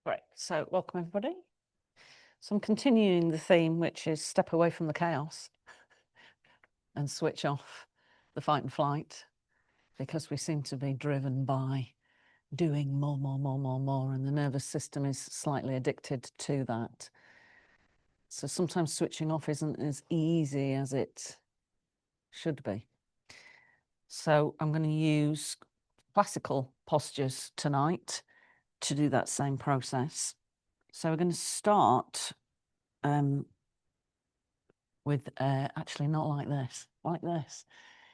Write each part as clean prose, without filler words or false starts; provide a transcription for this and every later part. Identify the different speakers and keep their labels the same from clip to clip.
Speaker 1: Great. So welcome everybody. So I'm continuing the theme, which is step away from the chaos and switch off the fight and flight, because we seem to be driven by doing more, and the nervous system is slightly addicted to that. So sometimes switching off isn't as easy as it should be. So I'm going to use classical postures tonight to do that same process. So we're going to start with actually not like this.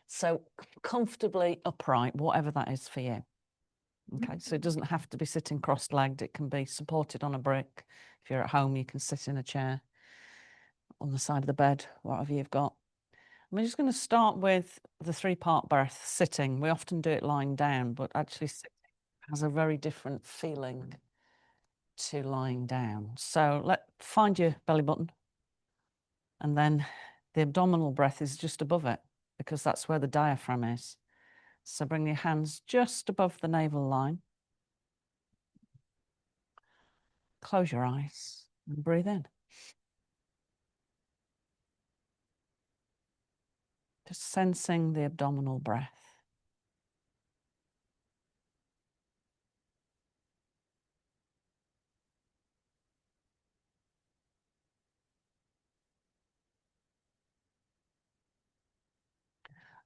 Speaker 1: So comfortably upright, whatever that is for you. Okay, so it doesn't have to be sitting cross-legged. It can be supported on a brick. If you're at home, you can sit in a chair on the side of the bed, whatever you've got. I'm just going to start with the 3-part breath, sitting. We often do it lying down, but actually sitting has a very different feeling to lying down. So find your belly button, and then the abdominal breath is just above it, because that's where the diaphragm is. So bring your hands just above the navel line. Close your eyes and breathe in. Just sensing the abdominal breath.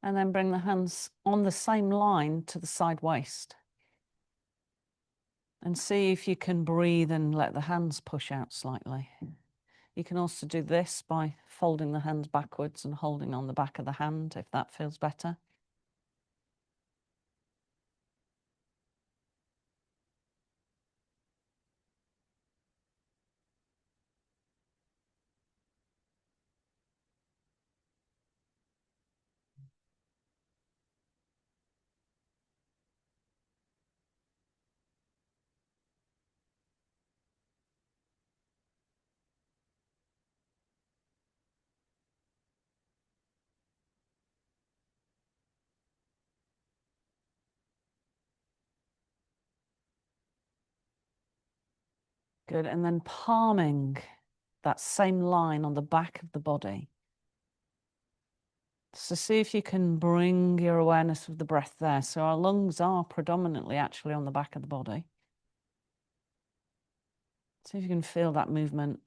Speaker 1: And then bring the hands on the same line to the side waist. And see if you can breathe and let the hands push out slightly. You can also do this by folding the hands backwards and holding on the back of the hand, if that feels better. Good, and then palming that same line on the back of the body. So see if you can bring your awareness of the breath there. So our lungs are predominantly actually on the back of the body. See if you can feel that movement.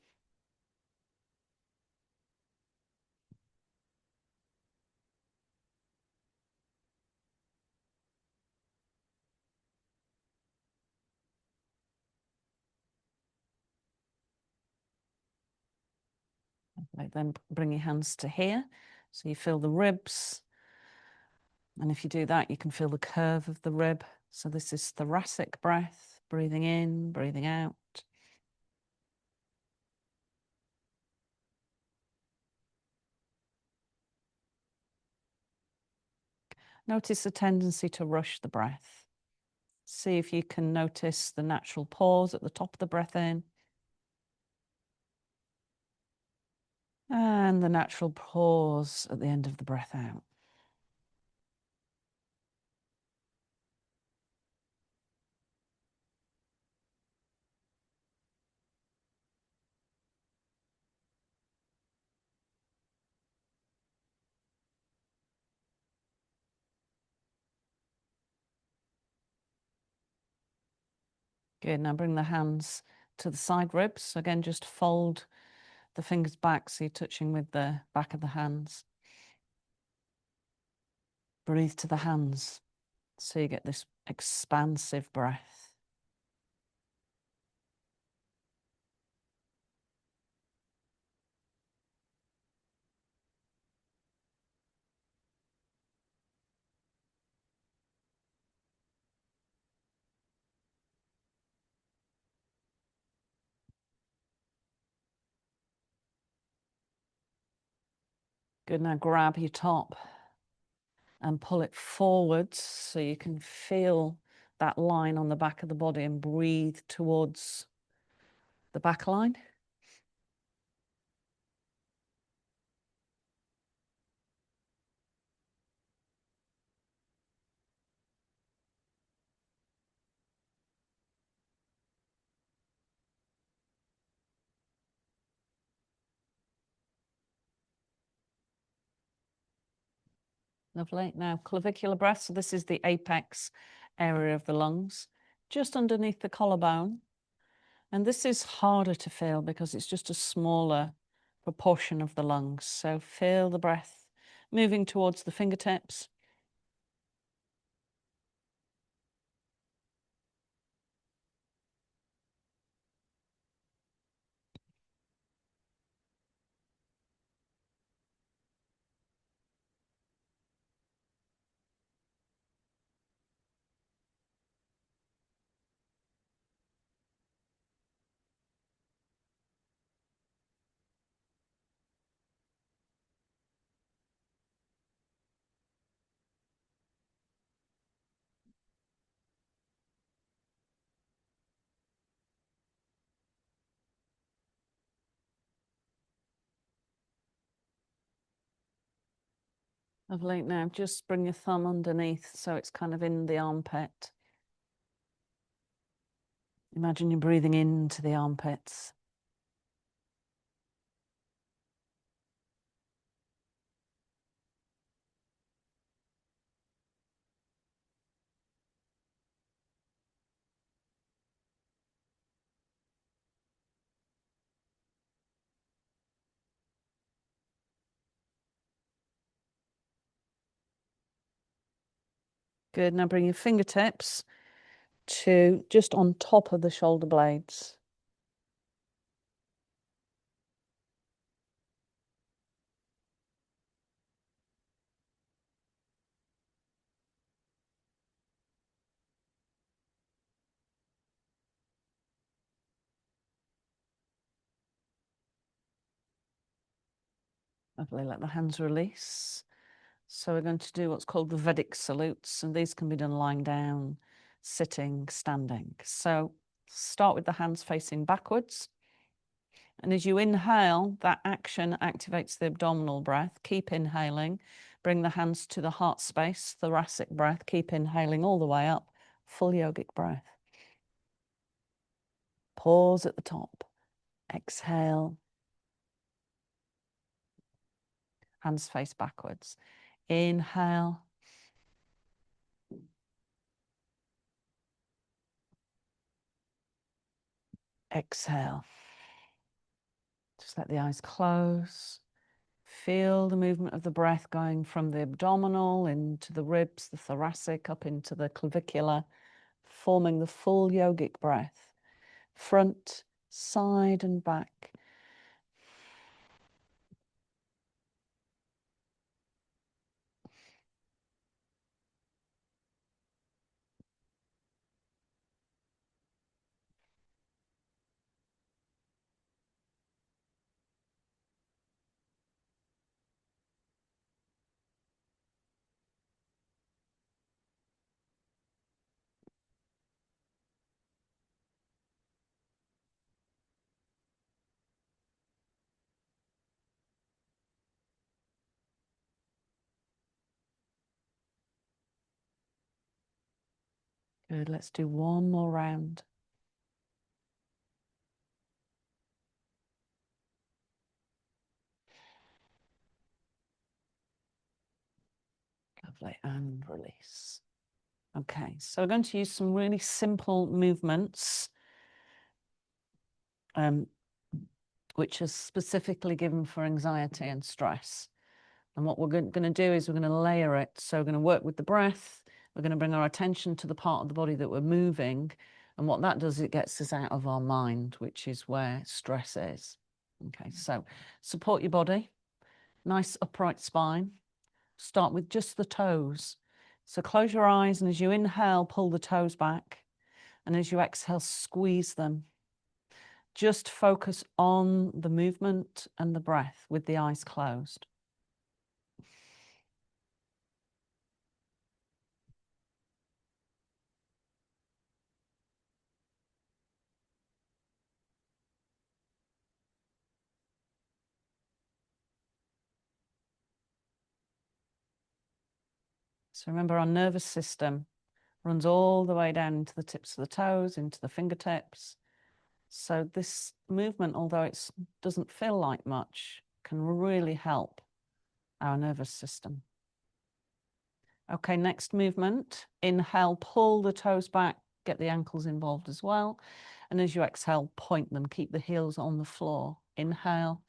Speaker 1: Okay, then bring your hands to here. So you feel the ribs. And if you do that, you can feel the curve of the rib. So this is thoracic breath, breathing in, breathing out. Notice the tendency to rush the breath. See if you can notice the natural pause at the top of the breath in. And the natural pause at the end of the breath out. Good, now bring the hands to the side ribs. Again, just fold the fingers back so you're touching with the back of the hands. Breathe to the hands so you get this expansive breath. Good, now grab your top and pull it forwards so you can feel that line on the back of the body and breathe towards the back line. Lovely. Now, clavicular breath. So this is the apex area of the lungs, just underneath the collarbone. And this is harder to feel because it's just a smaller proportion of the lungs. So feel the breath moving towards the fingertips. Lovely. Now just bring your thumb underneath so it's kind of in the armpit. Imagine you're breathing into the armpits. Good. Now bring your fingertips to just on top of the shoulder blades. Lovely. Let the hands release. So we're going to do what's called the Vedic salutes, and these can be done lying down, sitting, standing. So start with the hands facing backwards. And as you inhale, that action activates the abdominal breath. Keep inhaling. Bring the hands to the heart space, thoracic breath. Keep inhaling all the way up. Full yogic breath. Pause at the top. Exhale. Hands face backwards. Inhale. Exhale. Just let the eyes close. Feel the movement of the breath going from the abdominal into the ribs, the thoracic, up into the clavicular, forming the full yogic breath. Front, side and back. Good, let's do one more round. Lovely, and release. Okay, so we're going to use some really simple movements, which are specifically given for anxiety and stress. And what we're going to do is we're going to layer it. So we're going to work with the breath. We're going to bring our attention to the part of the body that we're moving. And what that does, it gets us out of our mind, which is where stress is. Okay, so support your body. Nice upright spine. Start with just the toes. So close your eyes, and as you inhale, pull the toes back. And as you exhale, squeeze them. Just focus on the movement and the breath with the eyes closed. So remember, our nervous system runs all the way down into the tips of the toes, into the fingertips. So this movement, although it doesn't feel like much, can really help our nervous system. Okay, next movement. Inhale, pull the toes back, get the ankles involved as well. And as you exhale, point them, keep the heels on the floor. Inhale.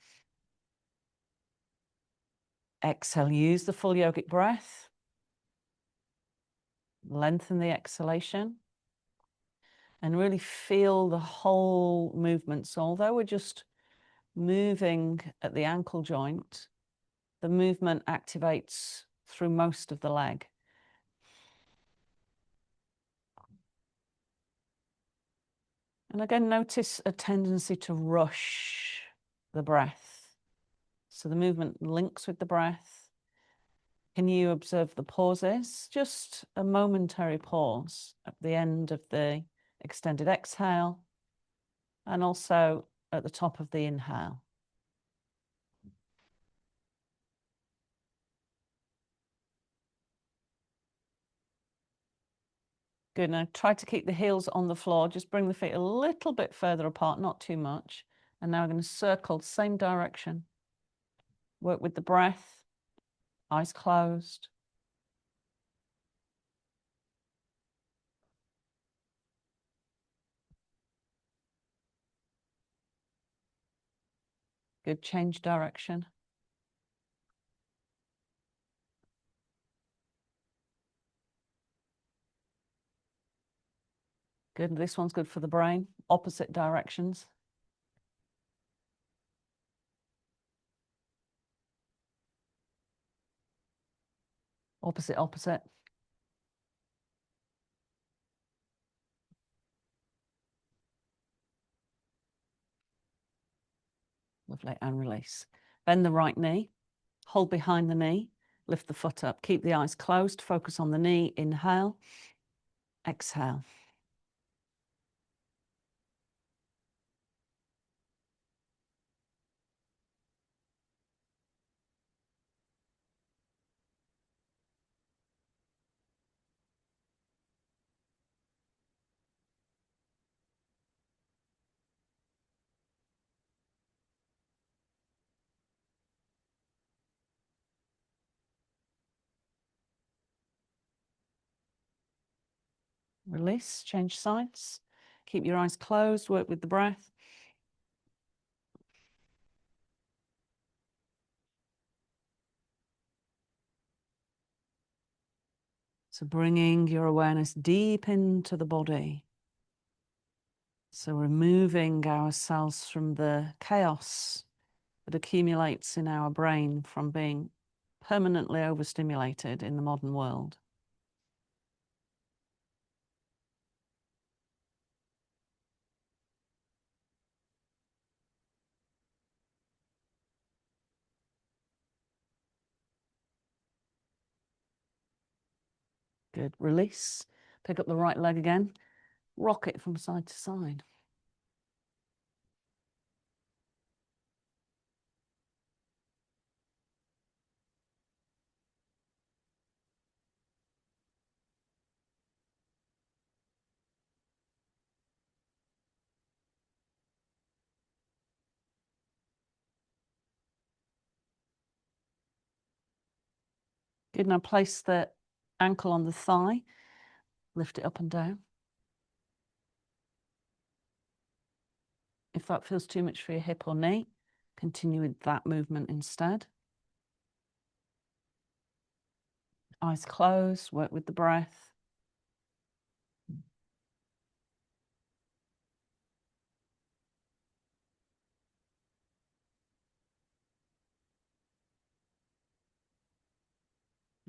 Speaker 1: Exhale, use the full yogic breath. Lengthen the exhalation. And really feel the whole movement. So although we're just moving at the ankle joint, the movement activates through most of the leg. And again, notice a tendency to rush the breath. So the movement links with the breath. Can you observe the pauses? Just a momentary pause at the end of the extended exhale and also at the top of the inhale. Good. Now try to keep the heels on the floor. Just bring the feet a little bit further apart, not too much. And now we're going to circle, same direction. Work with the breath, eyes closed. Good. Change direction. Good. This one's good for the brain. Opposite directions. Opposite, opposite. Lovely. And release. Bend the right knee. Hold behind the knee. Lift the foot up. Keep the eyes closed. Focus on the knee. Inhale. Exhale. Release. Change sides. Keep your eyes closed. Work with the breath. So bringing your awareness deep into the body. So removing ourselves from the chaos that accumulates in our brain from being permanently overstimulated in the modern world. Good. Release. Pick up the right leg again. Rock it from side to side. Good. Now place the ankle on the thigh. Lift it up and down. If that feels too much for your hip or knee, continue with that movement instead. Eyes closed, work with the breath.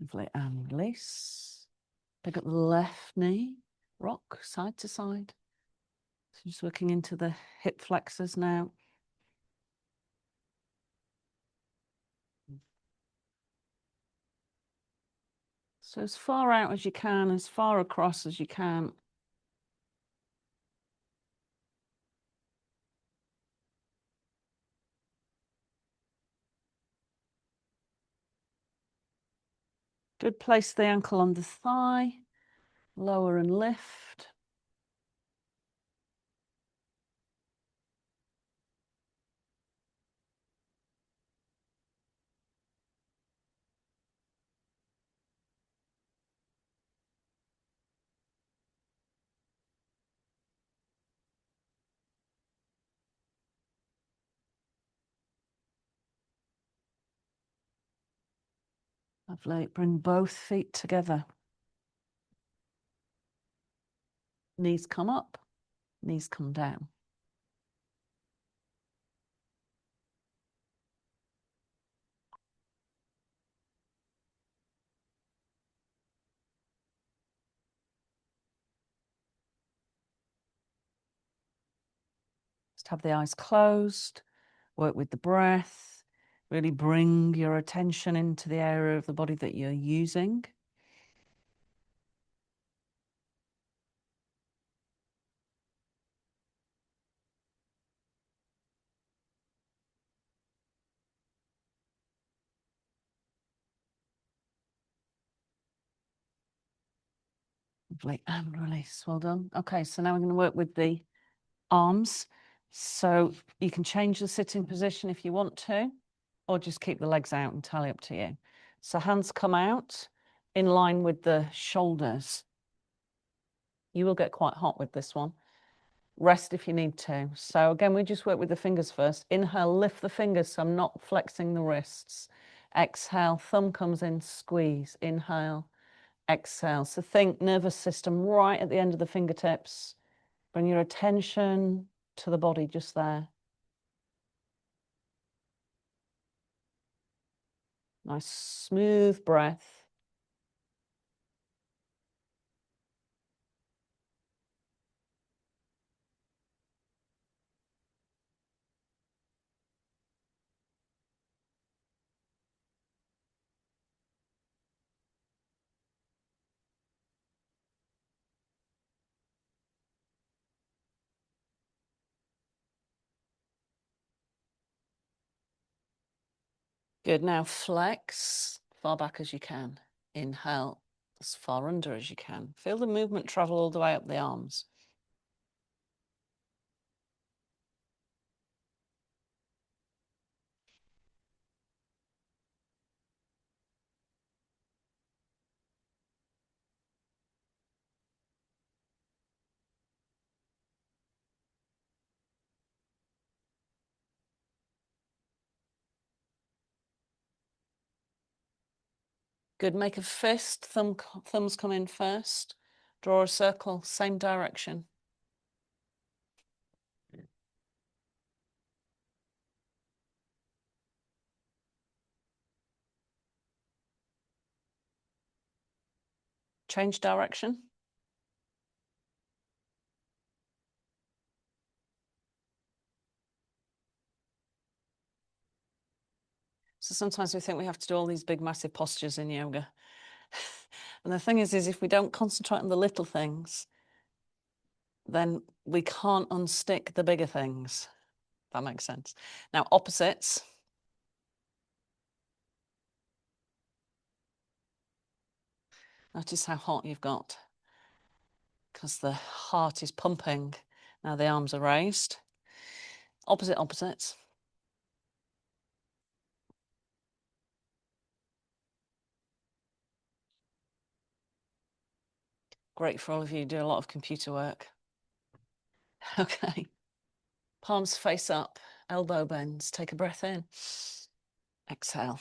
Speaker 1: Lovely. And release. Pick up the left knee, rock side to side. So just working into the hip flexors now. So as far out as you can, as far across as you can. Good. Place the ankle on the thigh, lower and lift. Lovely. Bring both feet together. Knees come up, knees come down. Just have the eyes closed, work with the breath, really bring your attention into the area of the body that you're using. Lovely, and release. Well done. Okay, so now we're going to work with the arms. So you can change the sitting position if you want to, or just keep the legs out, entirely up to you. So hands come out in line with the shoulders. You will get quite hot with this one. Rest if you need to. So again, we just work with the fingers first. Inhale, lift the fingers so I'm not flexing the wrists. Exhale, thumb comes in, squeeze. Inhale, exhale. So think nervous system right at the end of the fingertips. Bring your attention to the body just there. Nice smooth breath. Good. Now flex far back as you can. Inhale as far under as you can. Feel the movement travel all the way up the arms. Good. Make a fist. Thumbs come in first. Draw a circle, same direction. Change direction. So sometimes we think we have to do all these big, massive postures in yoga. And the thing is if we don't concentrate on the little things, then we can't unstick the bigger things. That makes sense. Now, opposites. Notice how hot you've got, because the heart is pumping. Now the arms are raised. Opposites. Great for all of you who do a lot of computer work. Okay. Palms face up, elbow bends. Take a breath in. Exhale.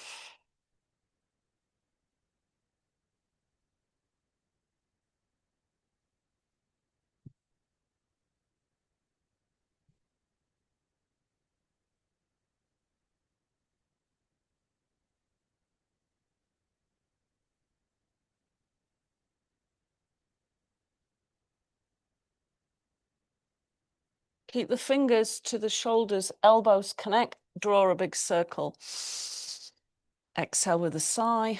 Speaker 1: Keep the fingers to the shoulders, elbows connect, draw a big circle. Exhale with a sigh.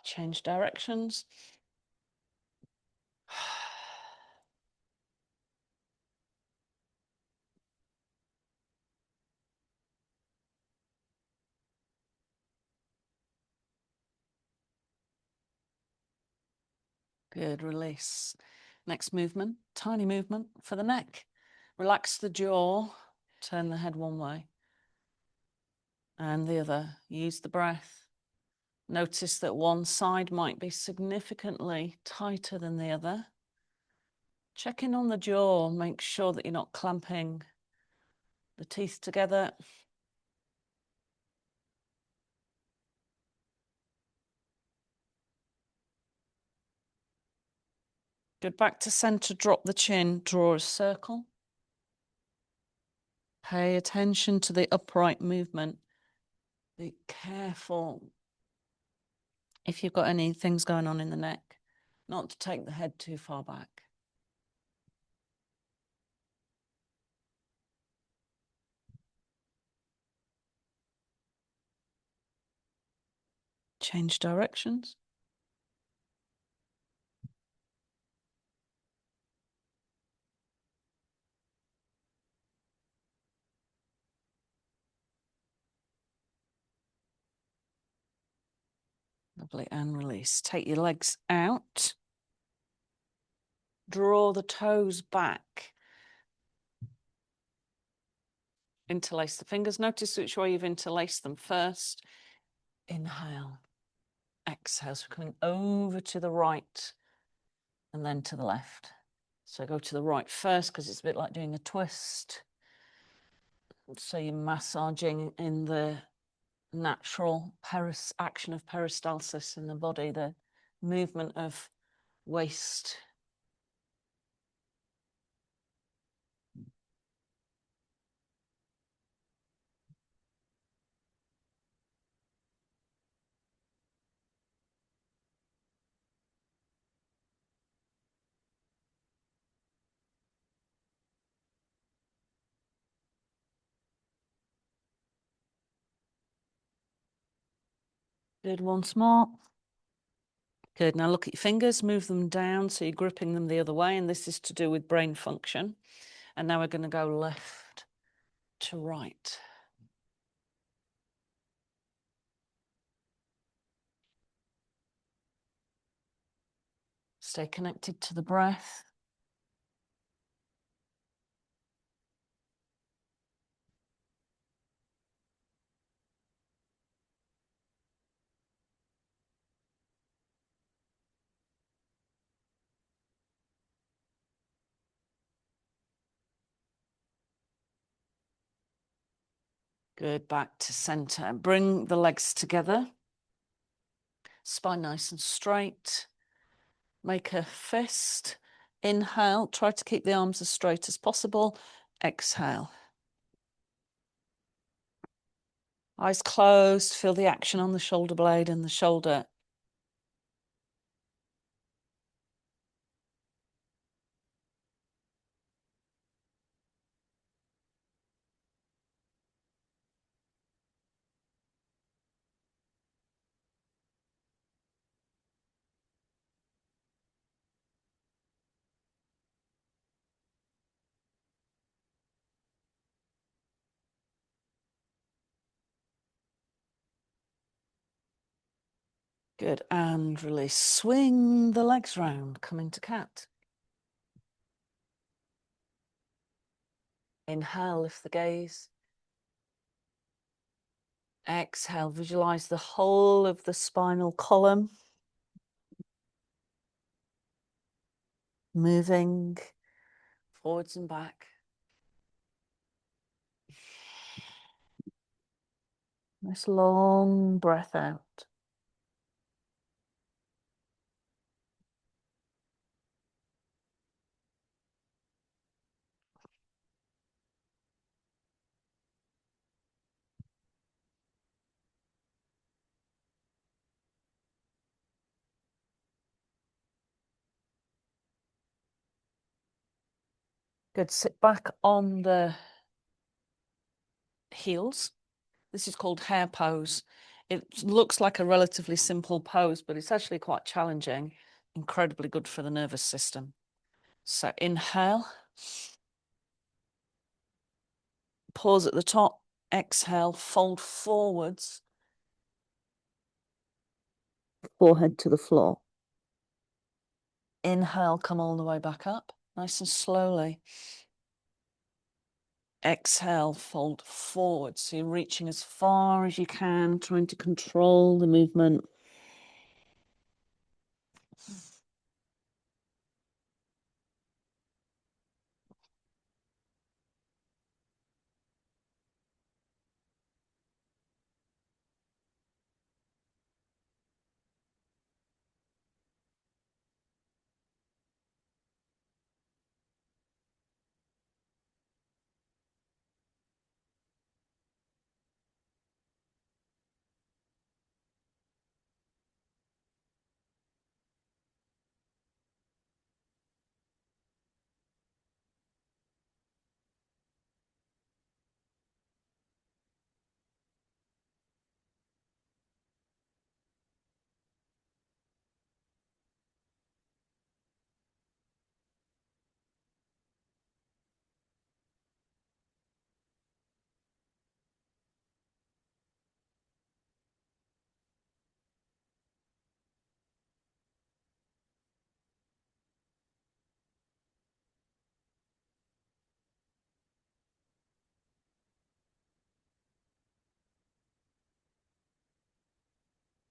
Speaker 1: Change directions. Good, release. Next movement, tiny movement for the neck. Relax the jaw, Turn the head one way and the other. Use the breath. Notice that one side might be significantly tighter than the other. Check in on the jaw. Make sure that you're not clamping the teeth together. Good. Back to center. Drop the chin. Draw a circle. Pay attention to the upright movement. Be careful if you've got any things going on in the neck, not to take the head too far back. Change directions. Lovely, and release. Take your legs out. Draw the toes back. Interlace the fingers. Notice which way you've interlaced them first. Inhale. Exhale. So we're coming over to the right and then to the left. So go to the right first because it's a bit like doing a twist. So you're massaging in the natural action of peristalsis in the body, the movement of waste. Good, once more. Good, now look at your fingers, move them down so you're gripping them the other way, and this is to do with brain function. And now we're going to go left to right. Stay connected to the breath. Good, back to center. Bring the legs together. Spine nice and straight. Make a fist. Inhale, try to keep the arms as straight as possible. Exhale. Eyes closed, feel the action on the shoulder blade and the shoulder. Good, and release. Swing the legs round, come into cat. Inhale, lift the gaze. Exhale, visualize the whole of the spinal column. Moving forwards and back. Nice long breath out. Good, sit back on the heels. This is called hare pose. It looks like a relatively simple pose, but it's actually quite challenging, incredibly good for the nervous system. So inhale, pause at the top, exhale, fold forwards, forehead to the floor. Inhale, come all the way back up, nice and slowly. exhale, fold forward. So you're reaching as far as you can, trying to control the movement.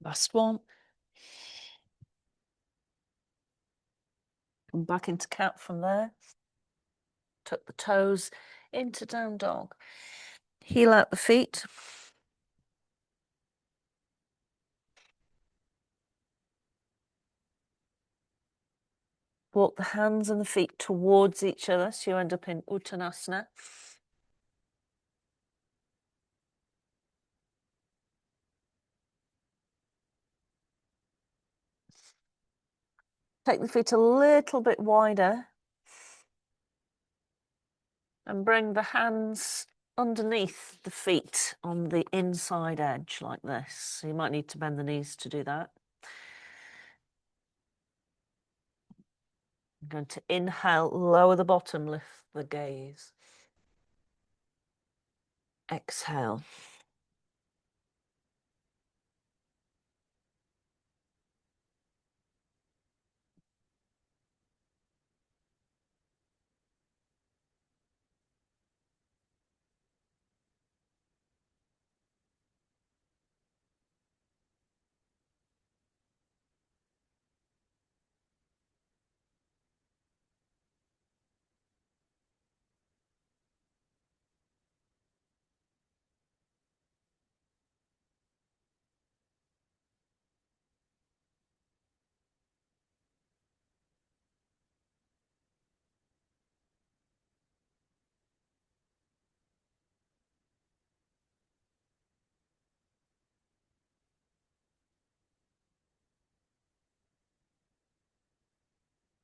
Speaker 1: Last one. Come back into cat from there. Tuck the toes into down dog. Heel out the feet. Walk the hands and the feet towards each other so you end up in Uttanasana. Take the feet a little bit wider and bring the hands underneath the feet on the inside edge like this. So you might need to bend the knees to do that. I'm going to inhale, lower the bottom, lift the gaze. Exhale.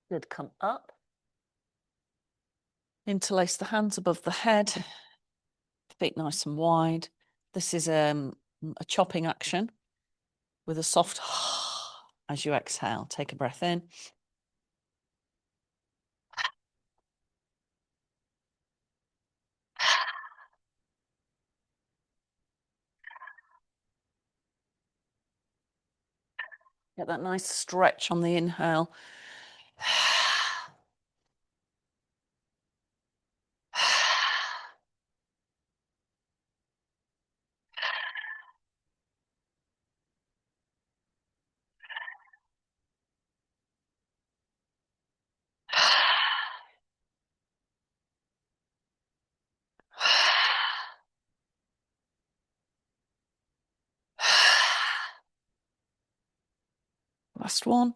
Speaker 1: Good, come up. Interlace the hands above the head. Feet nice and wide. This is a chopping action with a soft as you exhale. Take a breath in. Get that nice stretch on the inhale. Last one.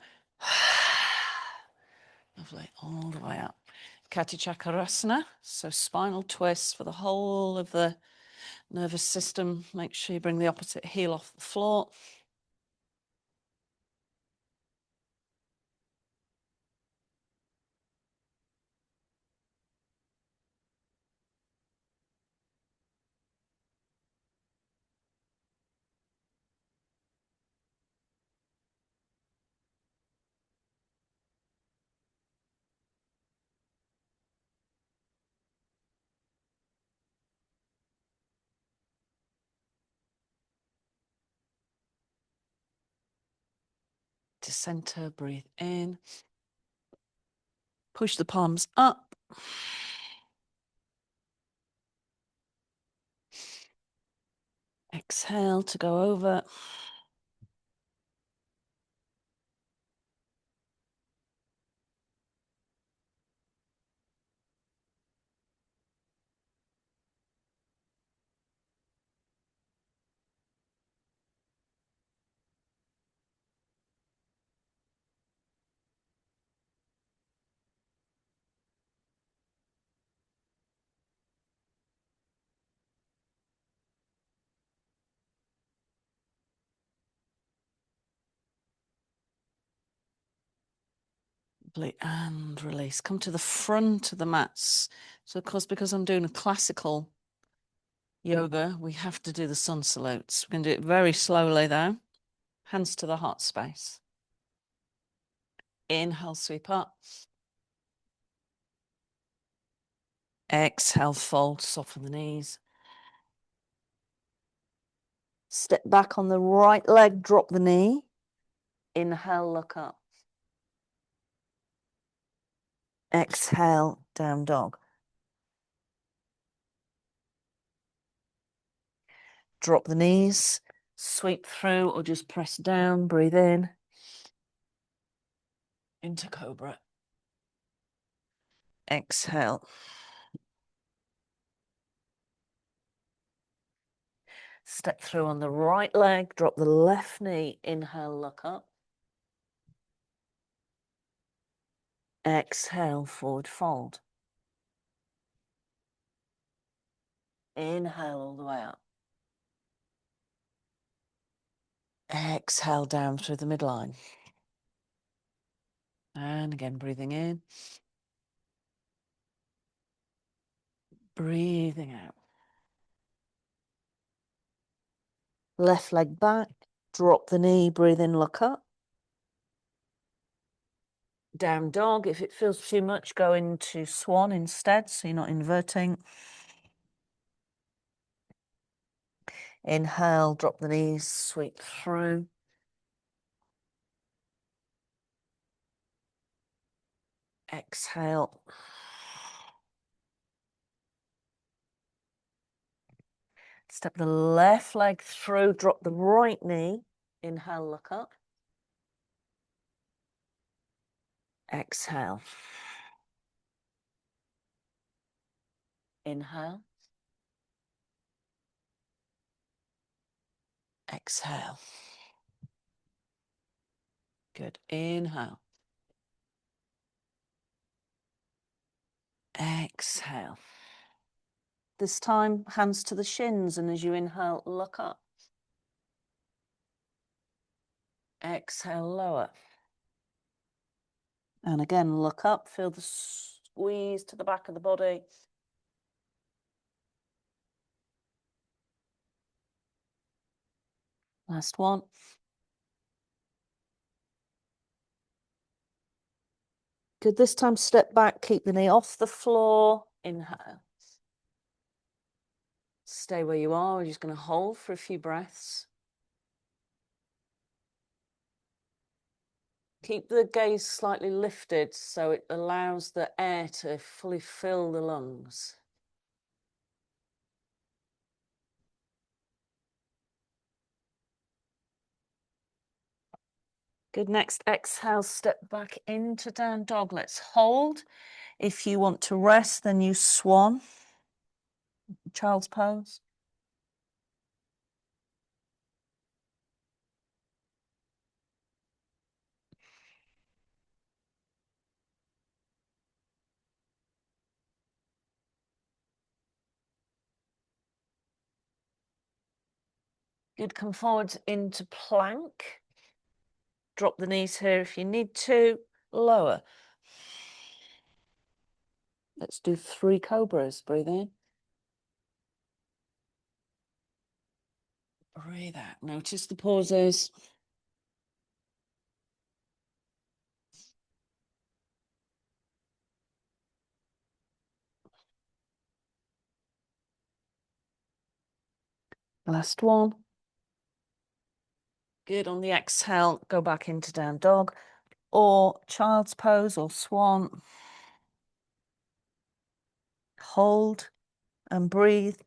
Speaker 1: Lovely, all the way up. Kati Chakrasana, so spinal twist for the whole of the nervous system. Make sure you bring the opposite heel off the floor. To center, breathe in. Push the palms up. Exhale to go over. And release. Come to the front of the mats. So, of course, because I'm doing a classical yoga, we have to do the sun salutes. We're going to do it very slowly, though. Hands to the heart space. Inhale, sweep up. Exhale, fold, soften the knees. Step back on the right leg, drop the knee. Inhale, look up. Exhale, down dog. Drop the knees, sweep through or just press down, breathe in. Into cobra. Exhale. Step through on the right leg, drop the left knee, inhale, look up. Exhale, forward fold. Inhale all the way up. Exhale down through the midline. And again, breathing in. Breathing out. Left leg back, drop the knee, breathe in, look up. Down dog. If it feels too much, go into swan instead, so you're not inverting. Inhale, drop the knees, sweep through. Exhale. Step the left leg through, drop the right knee. Inhale, look up. Exhale. Inhale. Exhale. Good. Inhale. Exhale. This time, hands to the shins, and as you inhale, look up. Exhale, lower. And again, look up, feel the squeeze to the back of the body. Last one. Good. This time, step back, keep the knee off the floor. Inhale. Stay where you are. We're just going to hold for a few breaths. Keep the gaze slightly lifted so it allows the air to fully fill the lungs. Good. Next exhale, step back into down dog. Let's hold. If you want to rest, then you swan. Child's pose. Good. Come forward into plank. Drop the knees here if you need to. Lower. Let's do 3 cobras. Breathe in. Breathe out. Notice the pauses. Last one. Good. On the exhale, go back into down dog or child's pose or swan. Hold and breathe.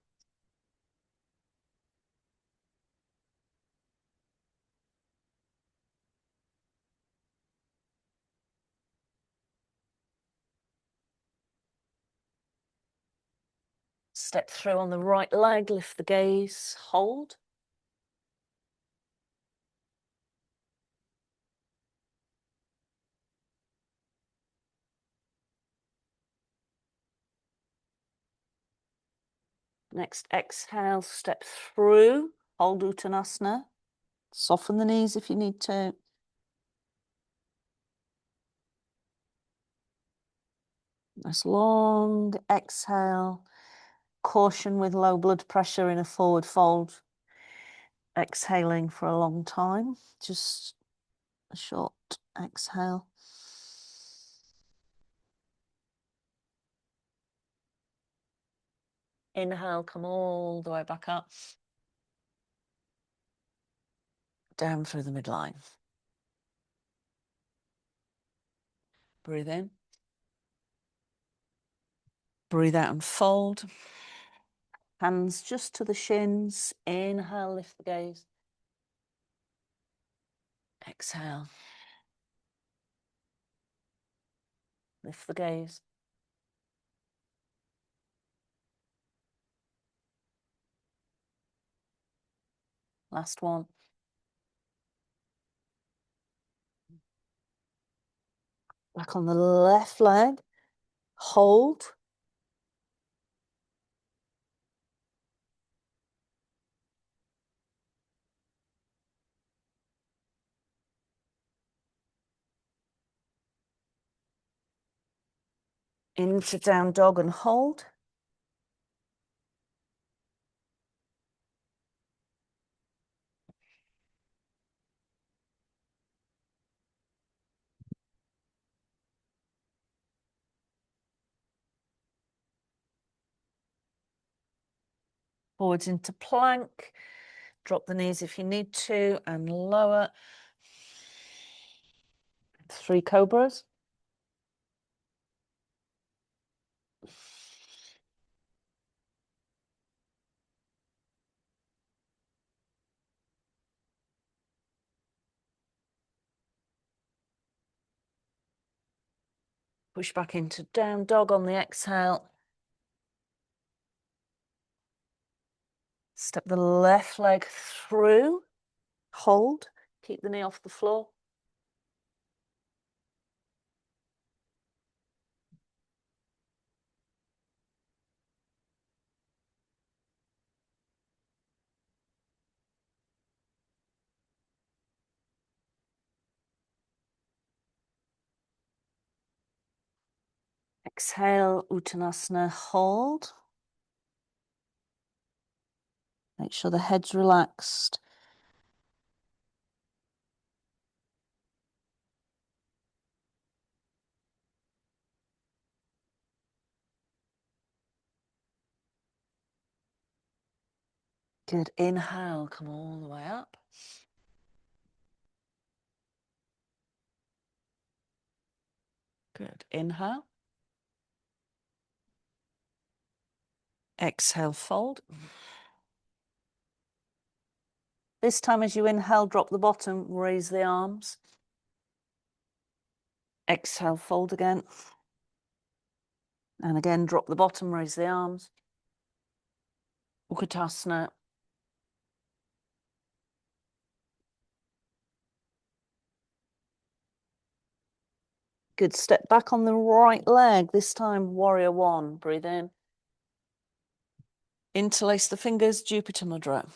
Speaker 1: Step through on the right leg, lift the gaze, hold. Next exhale, step through, hold Uttanasana. Soften the knees if you need to. Nice long exhale. Caution with low blood pressure in a forward fold. Exhaling for a long time. Just a short exhale. Inhale, come all the way back up. Down through the midline. Breathe in. Breathe out and fold. Hands just to the shins. Inhale, lift the gaze. Exhale. Lift the gaze. Last one. Back on the left leg. Hold. Into down dog and hold. Forwards into plank. Drop the knees if you need to and lower. 3 cobras. Push back into down dog on the exhale. Step the left leg through. Hold. Keep the knee off the floor. Exhale, Uttanasana, hold. Make sure the head's relaxed. Good. Inhale, come all the way up. Good. Inhale. Exhale, fold. This time as you inhale, drop the bottom, raise the arms. Exhale, fold again. And again, drop the bottom, raise the arms. Utkatasana. Good. Step back on the right leg. This time, warrior one. Breathe in. Interlace the fingers, Jupiter Mudra.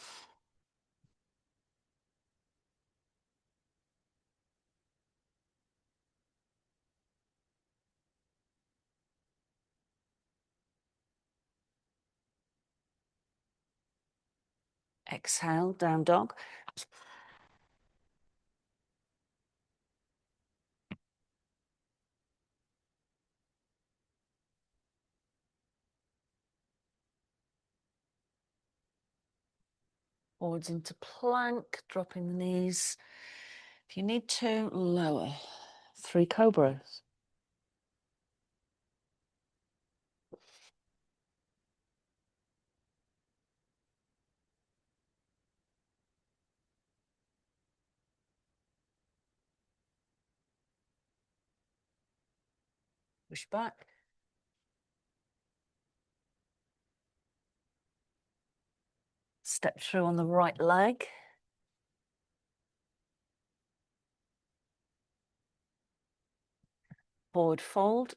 Speaker 1: Exhale, down dog. Forwards into plank, dropping the knees. If you need to, lower. 3 cobras. Push back. Step through on the right leg. Forward fold.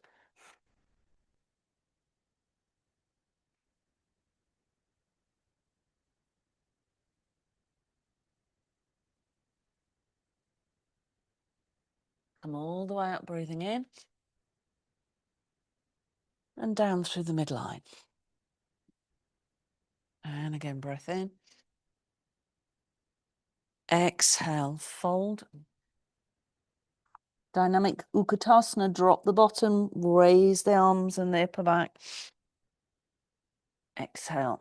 Speaker 1: Come all the way up, breathing in. And down through the midline. And again, breath in. Exhale, fold. Dynamic Utkatasana, drop the bottom, raise the arms and the upper back. Exhale.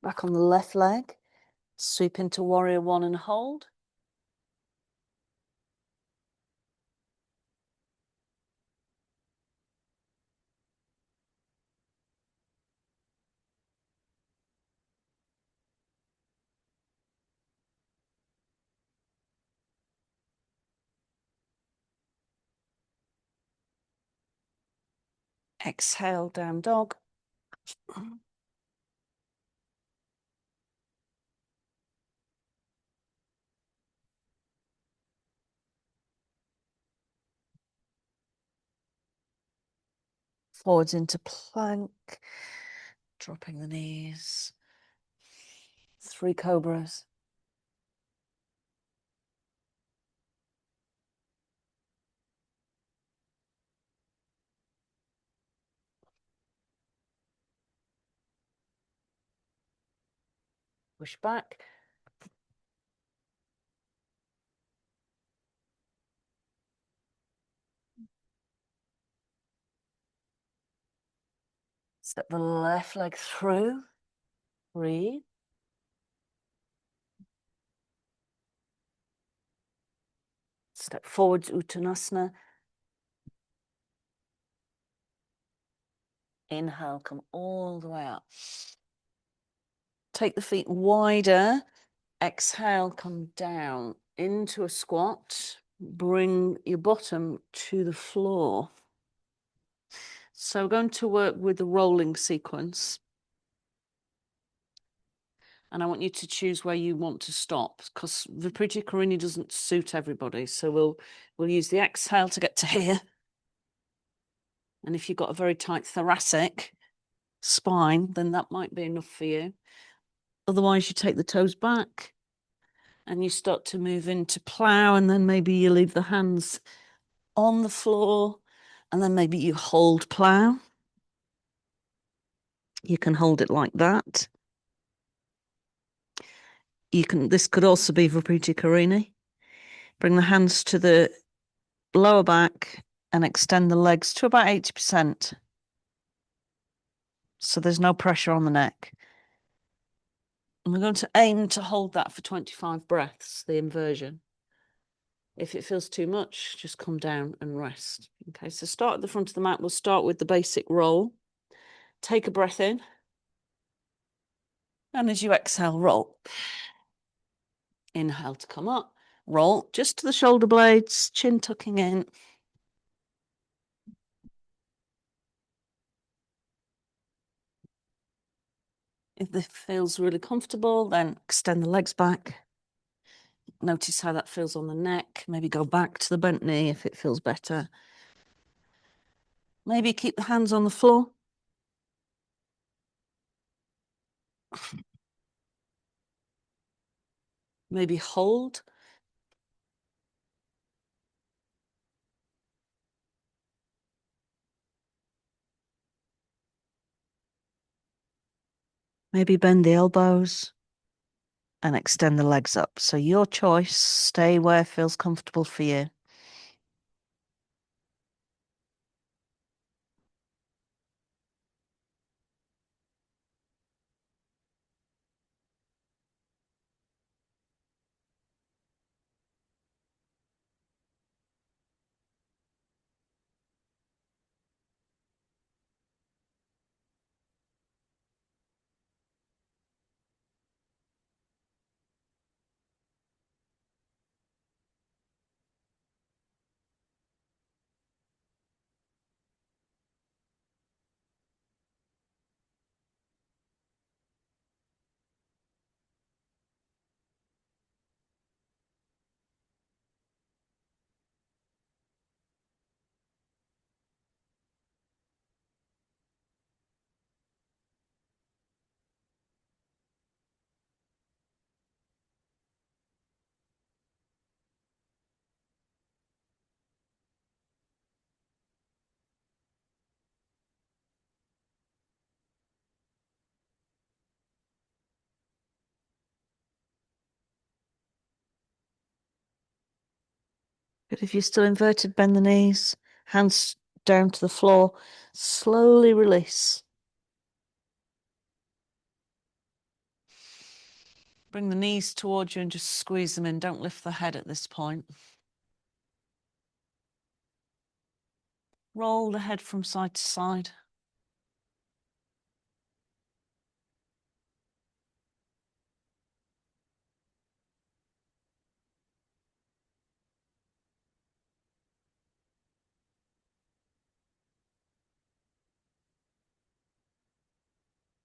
Speaker 1: Back on the left leg. Sweep into warrior one and hold. Exhale, down dog. Forwards into plank. Dropping the knees. 3 cobras. Push back. Step the left leg through. Breathe. Step forwards, Uttanasana. Inhale, come all the way up. Take the feet wider. Exhale, come down into a squat. Bring your bottom to the floor. So we're going to work with the rolling sequence. And I want you to choose where you want to stop, because Viparita Karini doesn't suit everybody. So we'll use the exhale to get to here. And if you've got a very tight thoracic spine, then that might be enough for you. Otherwise, you take the toes back and you start to move into plow, and then maybe you leave the hands on the floor, and then maybe you hold plow. You can hold it like that. This could also be Viparita Karini. Bring the hands to the lower back and extend the legs to about 80%. So there's no pressure on the neck. And we're going to aim to hold that for 25 breaths, the inversion. If it feels too much, just come down and rest. Okay, so start at the front of the mat. We'll start with the basic roll. Take a breath in. And as you exhale, roll. Inhale to come up. Roll just to the shoulder blades, chin tucking in. If this feels really comfortable, then extend the legs back. Notice how that feels on the neck. Maybe go back to the bent knee if it feels better. Maybe keep the hands on the floor. Maybe hold. Maybe bend the elbows and extend the legs up. So your choice, stay where feels comfortable for you. Good. If you're still inverted, bend the knees, hands down to the floor. Slowly release. Bring the knees towards you and just squeeze them in. Don't lift the head at this point. Roll the head from side to side.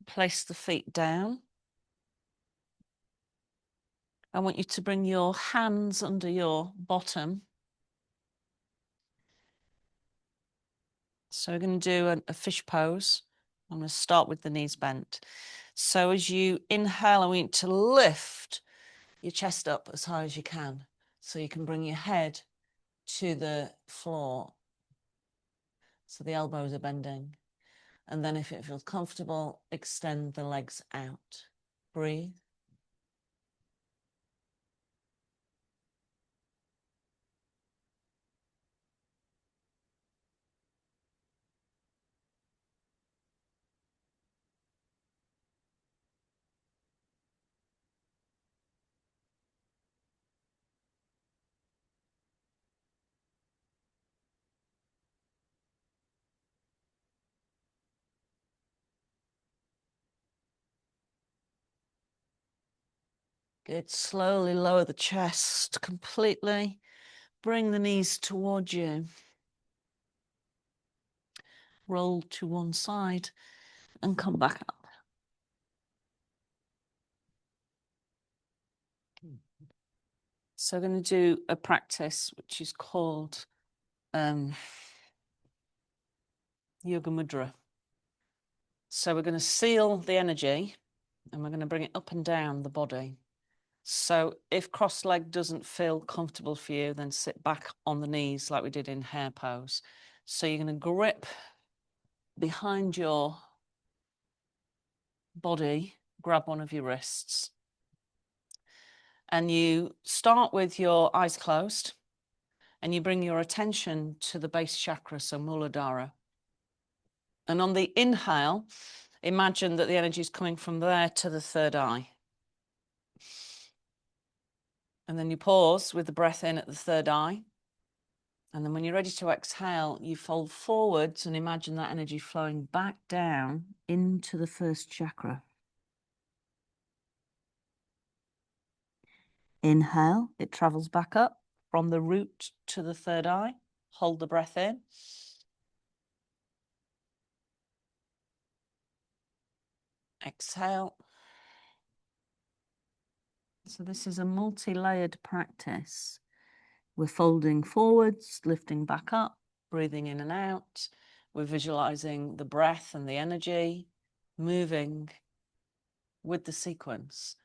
Speaker 1: Place the feet down. I want you to bring your hands under your bottom. So we're going to do a fish pose. I'm going to start with the knees bent. So as you inhale, I want you to lift your chest up as high as you can. So you can bring your head to the floor. So the elbows are bending. And then if it feels comfortable, extend the legs out. Breathe. Good. Slowly lower the chest completely. Bring the knees towards you. Roll to one side and come back up. So we're going to do a practice which is called Yoga Mudra. So we're going to seal the energy and we're going to bring it up and down the body. So if cross-legged doesn't feel comfortable for you, then sit back on the knees like we did in hare pose. So you're going to grip behind your body, grab one of your wrists. And you start with your eyes closed and you bring your attention to the base chakra, so Muladhara. And on the inhale, imagine that the energy is coming from there to the third eye. And then you pause with the breath in at the third eye. And then when you're ready to exhale, you fold forwards and imagine that energy flowing back down into the first chakra. Inhale, it travels back up from the root to the third eye. Hold the breath in. Exhale. So this is a multi-layered practice. We're folding forwards, lifting back up, breathing in and out. We're visualizing the breath and the energy moving with the sequence.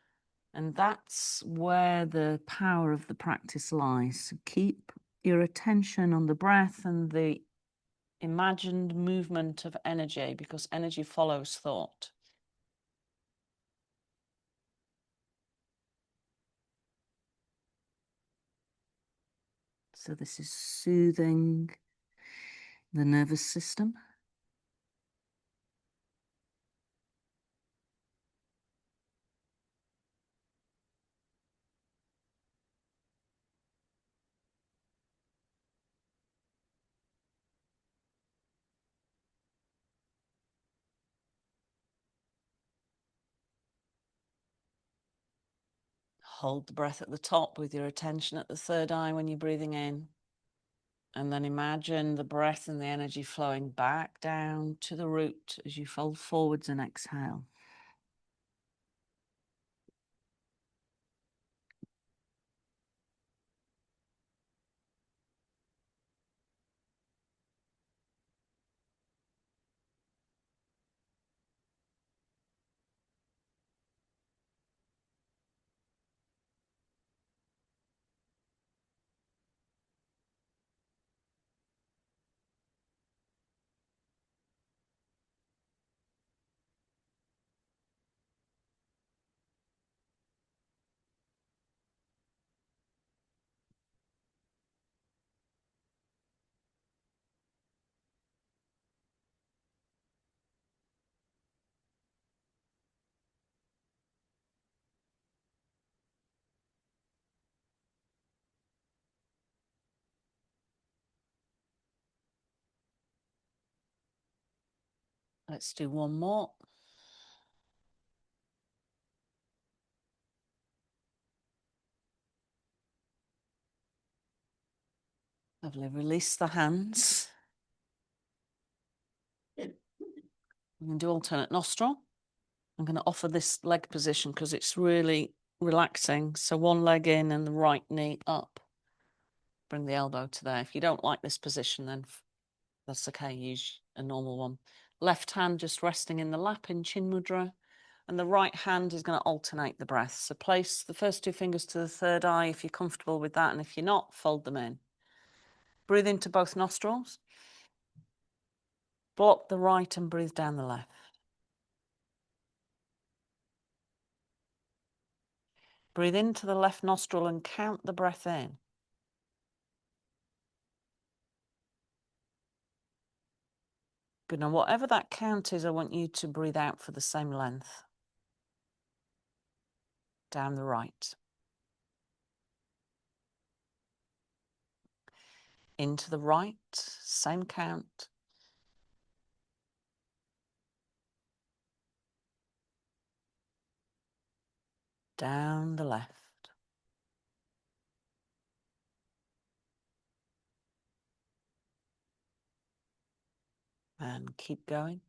Speaker 1: And that's where the power of the practice lies. So keep your attention on the breath and the imagined movement of energy, because energy follows thought. So this is soothing the nervous system. Hold the breath at the top with your attention at the third eye when you're breathing in. And then imagine the breath and the energy flowing back down to the root as you fold forwards and exhale. Let's do one more. Lovely. Release the hands. We're going to do alternate nostril. I'm going to offer this leg position because it's really relaxing. So one leg in and the right knee up. Bring the elbow to there. If you don't like this position, then that's okay. Use a normal one. Left hand just resting in the lap in Chin Mudra. And the right hand is going to alternate the breath. So place the first two fingers to the third eye if you're comfortable with that. And if you're not, fold them in. Breathe into both nostrils. Block the right and breathe down the left. Breathe into the left nostril and count the breath in. Good. Now, whatever that count is, I want you to breathe out for the same length. Down the right. Into the right, same count. Down the left. And keep going.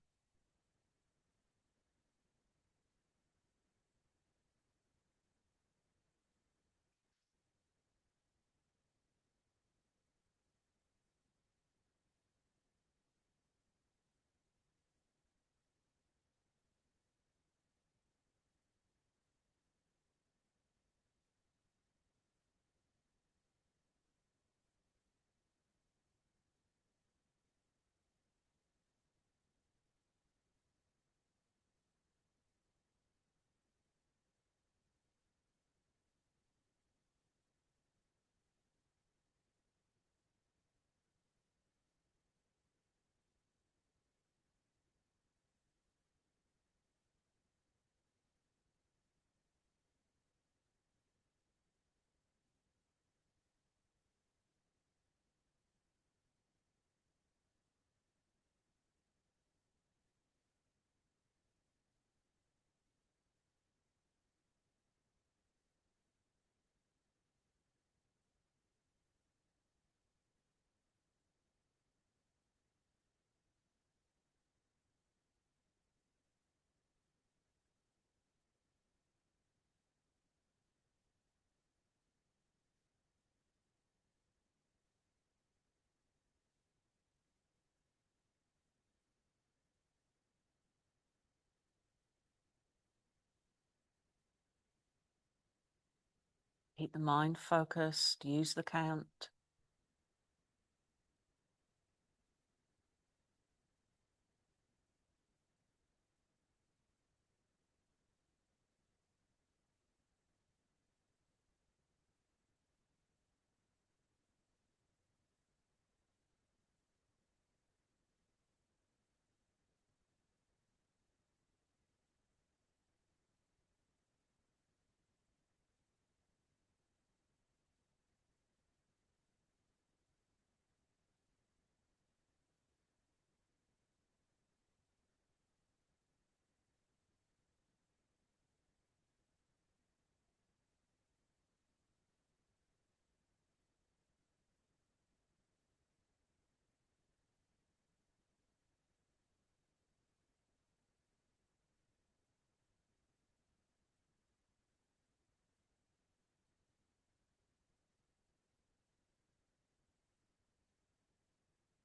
Speaker 1: Keep the mind focused. Use the count.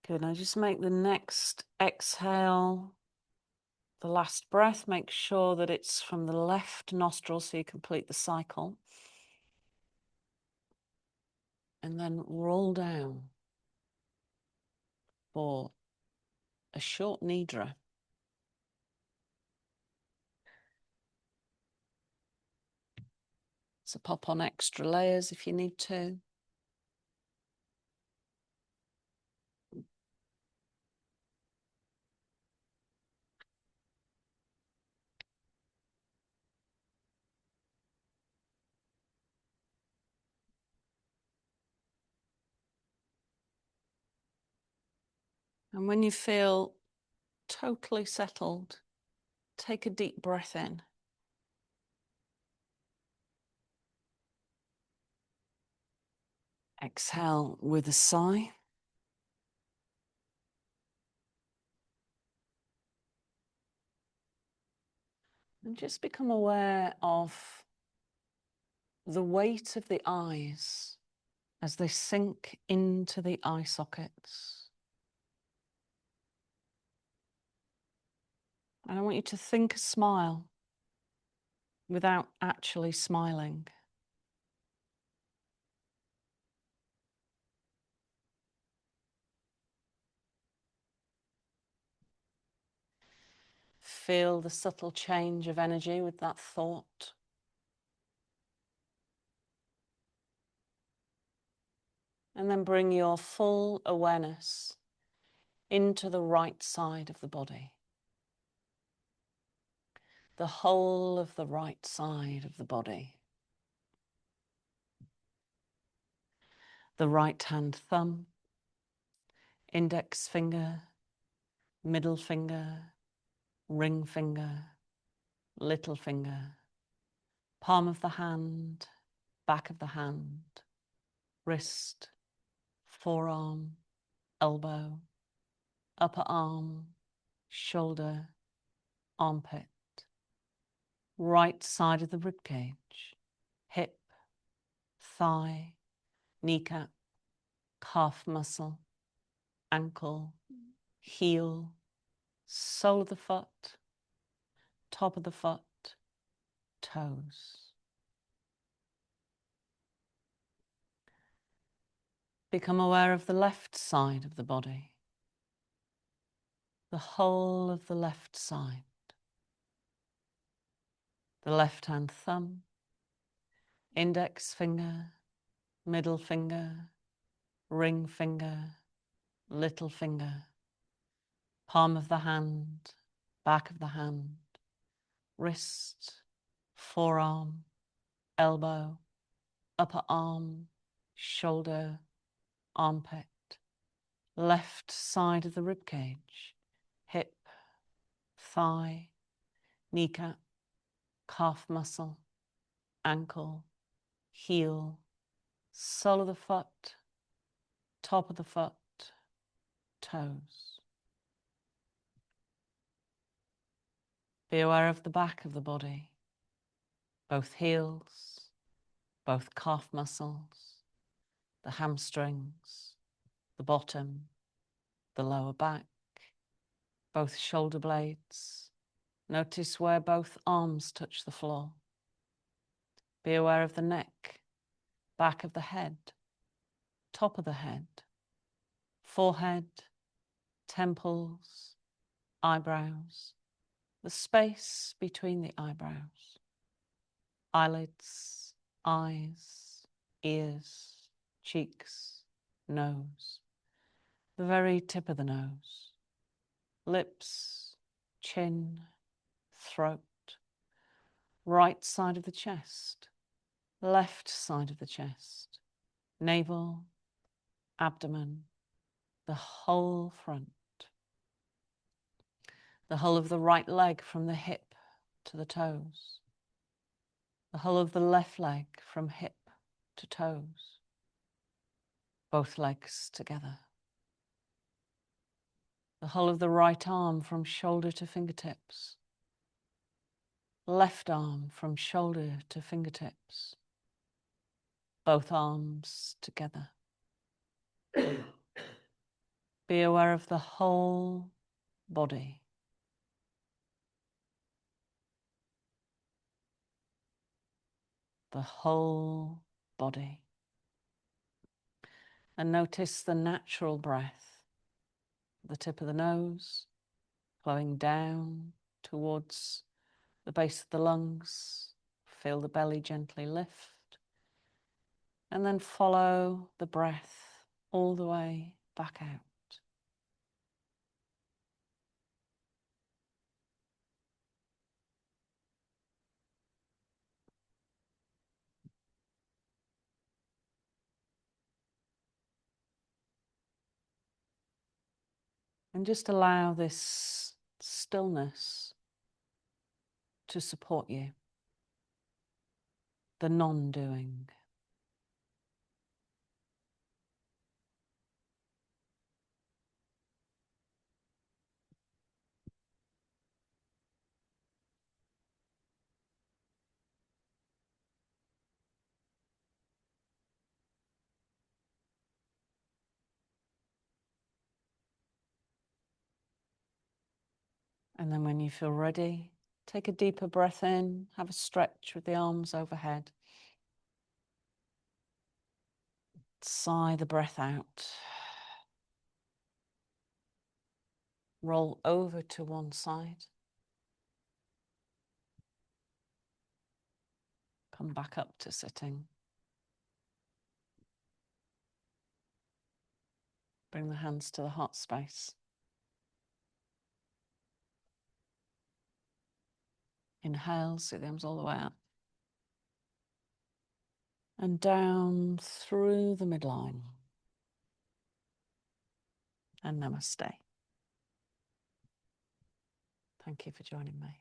Speaker 1: Good. Now just make the next exhale, the last breath, make sure that it's from the left nostril so you complete the cycle. And then roll down for a short nidra. So pop on extra layers if you need to. And when you feel totally settled, take a deep breath in. Exhale with a sigh. And just become aware of the weight of the eyes as they sink into the eye sockets. And I want you to think a smile without actually smiling. Feel the subtle change of energy with that thought. And then bring your full awareness into the right side of the body. The whole of the right side of the body. The right hand thumb, index finger, middle finger, ring finger, little finger, palm of the hand, back of the hand, wrist, forearm, elbow, upper arm, shoulder, armpit, right side of the rib cage, hip, thigh, kneecap, calf muscle, ankle, heel, sole of the foot, top of the foot, toes. Become aware of the left side of the body, the whole of the left side, the left hand thumb, index finger, middle finger, ring finger, little finger, palm of the hand, back of the hand, wrist, forearm, elbow, upper arm, shoulder, armpit, left side of the rib cage, hip, thigh, kneecap, calf muscle, ankle, heel, sole of the foot, top of the foot, toes. Be aware of the back of the body, both heels, both calf muscles, the hamstrings, the bottom, the lower back, both shoulder blades. Notice where both arms touch the floor. Be aware of the neck, back of the head, top of the head, forehead, temples, eyebrows, the space between the eyebrows, eyelids, eyes, ears, cheeks, nose, the very tip of the nose, lips, chin, throat, right side of the chest, left side of the chest, navel, abdomen, the whole front, the whole of the right leg from the hip to the toes, the whole of the left leg from hip to toes, both legs together, the whole of the right arm from shoulder to fingertips, left arm from shoulder to fingertips, both arms together. Be aware of the whole body. The whole body. And notice the natural breath, the tip of the nose, flowing down towards the base of the lungs. Feel the belly gently lift. And then follow the breath all the way back out. And just allow this stillness to support you, the non-doing. And then when you feel ready, take a deeper breath in, have a stretch with the arms overhead. Sigh the breath out. Roll over to one side. Come back up to sitting. Bring the hands to the heart space. Inhale, sit the arms all the way out. And down through the midline. And namaste. Thank you for joining me.